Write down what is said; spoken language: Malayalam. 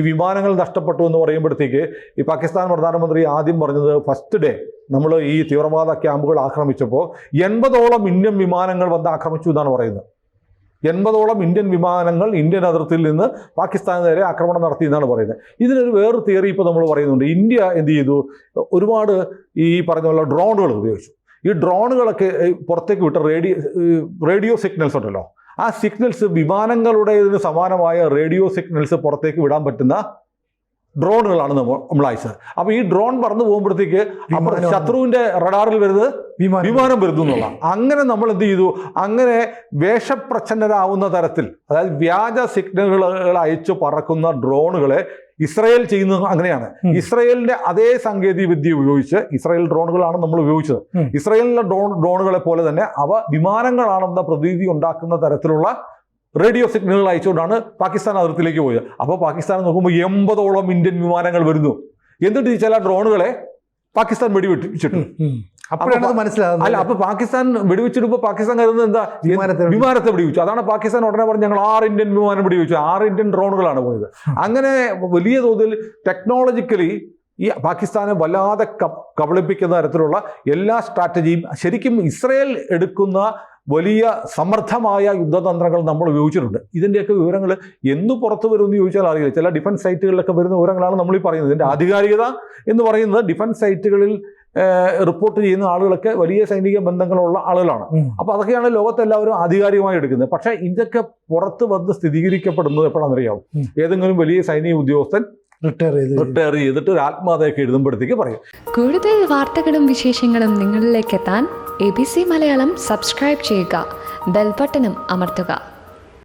ഈ വിമാനങ്ങൾ നഷ്ടപ്പെട്ടു എന്ന് പറയുമ്പോഴത്തേക്ക് ഈ പാകിസ്ഥാൻ പ്രധാനമന്ത്രി ആദ്യം പറഞ്ഞത് ഫസ്റ്റ് ഡേ നമ്മൾ ഈ തീവ്രവാദ ക്യാമ്പുകൾ ആക്രമിച്ചപ്പോൾ 80ഓളം ഇന്ത്യൻ വിമാനങ്ങൾ വന്ന് ആക്രമിച്ചു എന്നാണ് പറയുന്നത്. 80ഓളം ഇന്ത്യൻ വിമാനങ്ങൾ ഇന്ത്യൻ അതിർത്തിയിൽ നിന്ന് പാകിസ്ഥാന് നേരെ ആക്രമണം നടത്തി എന്നാണ് പറയുന്നത്. ഇതിനൊരു വേറൊരു തിയറി ഇപ്പോൾ നമ്മൾ പറയുന്നുണ്ട്. ഇന്ത്യ എന്ത് ചെയ്തു, ഒരുപാട് ഈ പറഞ്ഞ പോലെ ഡ്രോണുകൾ ഉപയോഗിച്ചു. ഈ ഡ്രോണുകളൊക്കെ പുറത്തേക്ക് വിട്ട റേഡിയോ സിഗ്നൽസ് ഉണ്ടല്ലോ, ആ സിഗ്നൽസ് വിമാനങ്ങളുടേതിന് സമാനമായ റേഡിയോ സിഗ്നൽസ് പുറത്തേക്ക് വിടാൻ പറ്റുന്ന ഡ്രോണുകളാണ് നമ്മൾ അയച്ചത്. അപ്പോൾ ഈ ഡ്രോൺ പറന്നു പോകുമ്പോഴത്തേക്ക് ശത്രുവിൻ്റെ റഡാറിൽ വരുന്നത് വിമാനം വരുന്നു എന്നുള്ള, അങ്ങനെ നമ്മൾ എന്ത് ചെയ്തു, അങ്ങനെ വേഷപ്രച്ഛന്നരാവുന്ന തരത്തിൽ, അതായത് വ്യാജ സിഗ്നലുകൾ അയച്ചു പറക്കുന്ന ഡ്രോണുകളെ ഇസ്രയേൽ ചെയ്യുന്നത് അങ്ങനെയാണ്. ഇസ്രയേലിന്റെ അതേ സാങ്കേതിക വിദ്യ ഉപയോഗിച്ച്, ഇസ്രയേൽ ഡ്രോണുകളാണ് നമ്മൾ ഉപയോഗിച്ചത്, ഇസ്രയേലിലെ ഡ്രോണുകളെ പോലെ തന്നെ അവ വിമാനങ്ങളാണെന്ന പ്രതീതി ഉണ്ടാക്കുന്ന തരത്തിലുള്ള റേഡിയോ സിഗ്നലുകൾ അയച്ചുകൊണ്ടാണ് പാകിസ്ഥാൻ അതിർത്തിയിലേക്ക് പോയത്. അപ്പോൾ പാകിസ്ഥാൻ നോക്കുമ്പോൾ 80ഓളം ഇന്ത്യൻ വിമാനങ്ങൾ വരുന്നു. എന്നിട്ട് ഈ ചില ഡ്രോണുകളെ പാകിസ്ഥാൻ വെടിവെച്ചിട്ടു. അപ്പോഴാണ് മനസ്സിലാകുന്നത്. അല്ല, അപ്പൊ പാകിസ്ഥാൻ വെടിവെച്ചിടുമ്പോൾ പാകിസ്ഥാൻ കരുതുന്നത് എന്താ, വിമാനത്തെ വെടിവെച്ചു. അതാണ് പാകിസ്ഥാൻ ഉടനെ പറഞ്ഞ് ഞങ്ങൾ 6 ഇന്ത്യൻ വിമാനം വെടിവെച്ചു. 6 ഇന്ത്യൻ ഡ്രോണുകളാണ് പോയത്. അങ്ങനെ വലിയ തോതിൽ ടെക്നോളജിക്കലി ഈ പാകിസ്ഥാനെ വല്ലാതെ കബളിപ്പിക്കുന്ന തരത്തിലുള്ള എല്ലാ സ്ട്രാറ്റജിയും ശരിക്കും ഇസ്രയേൽ എടുക്കുന്ന വലിയ സമർത്ഥമായ യുദ്ധതന്ത്രങ്ങൾ നമ്മൾ ഉപയോഗിച്ചിട്ടുണ്ട്. ഇതിൻ്റെയൊക്കെ വിവരങ്ങൾ എന്ന് പുറത്തു വരുമെന്ന് ചോദിച്ചാൽ അറിയില്ല. ചില ഡിഫൻസ് സൈറ്റുകളിലൊക്കെ വരുന്ന വിവരങ്ങളാണ് നമ്മൾ ഈ പറയുന്നത്. ഇതിൻ്റെ ആധികാരികത എന്ന് പറയുന്നത് ഡിഫൻസ് സൈറ്റുകളിൽ റിപ്പോർട്ട് ചെയ്യുന്ന ആളുകളൊക്കെ വലിയ സൈനിക ബന്ധങ്ങളുള്ള ആളുകളാണ്. അപ്പോൾ അതൊക്കെയാണ് ലോകത്തെല്ലാവരും ആധികാരികമായി എടുക്കുന്നത്. പക്ഷേ ഇതൊക്കെ പുറത്ത് വന്ന് സ്ഥിരീകരിക്കപ്പെടുന്നത് എപ്പോഴാണെന്നറിയാവും, ഏതെങ്കിലും വലിയ സൈനിക ഉദ്യോഗസ്ഥൻ റിട്ടയർ ചെയ്തിട്ട് ഒരു ആത്മകഥയൊക്കെ എഴുതുമ്പോഴത്തേക്ക് പറയും. കൂടുതൽ വാർത്തകളും വിശേഷങ്ങളും നിങ്ങളിലേക്ക് എത്താൻ ABC മലയാളം സബ്സ്ക്രൈബ് ചെയ്യുക, ബെൽ ബട്ടണും അമർത്തുക.